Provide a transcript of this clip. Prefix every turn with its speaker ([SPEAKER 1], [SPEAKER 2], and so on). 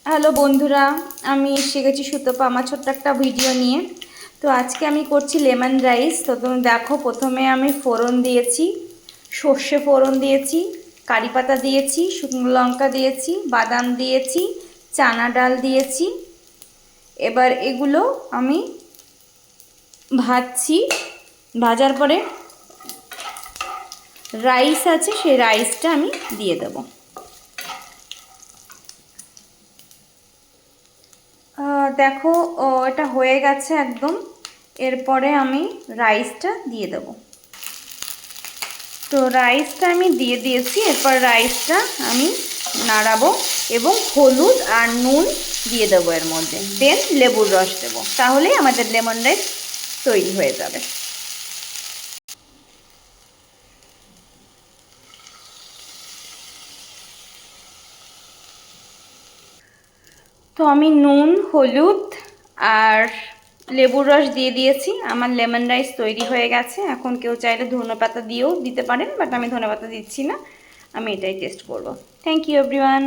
[SPEAKER 1] Hello বন্ধুরা, আমি এসে গেছি সুতপা আমার ছোট্ট একটা ভিডিও নিয়ে। তো আজকে আমি করছি লেমন রাইস। তো তুমি দেখো, প্রথমে আমি ফোড়ন দিয়েছি, সর্ষে ফোড়ন দিয়েছি, কারি পাতা দিয়েছি, শুকনো লঙ্কা দিয়েছি, বাদাম দিয়েছি, চানা ডাল দিয়েছি। এবার এগুলো আমি ভাজছি। ভাজার পরে রাইস আছে, সেই রাইসটা আমি দিয়ে দেবো। দেখো, এটা হয়ে গেছে একদম। এরপরে আমি রাইসটা দিয়ে দেব। তো রাইসটা আমি দিয়ে দিয়েছি। এরপর রাইসটা আমি নাড়াবো এবং হলুদ আর নুন দিয়ে দেবো এর মধ্যে। দেন লেবুর রস দেবো, তাহলেই আমাদের লেমন রাইস তৈরি হয়ে যাবে। তো আমি নুন, হলুদ আর লেবুর রস দিয়ে দিয়েছি। আমার লেমন রাইস তৈরি হয়ে গেছে। এখন কেউ চাইলে ধনেপাতা দিয়েও দিতে পারেন, বাট আমি ধনেপাতা দিচ্ছি না, আমি এটাই টেস্ট করব। Thank you everyone.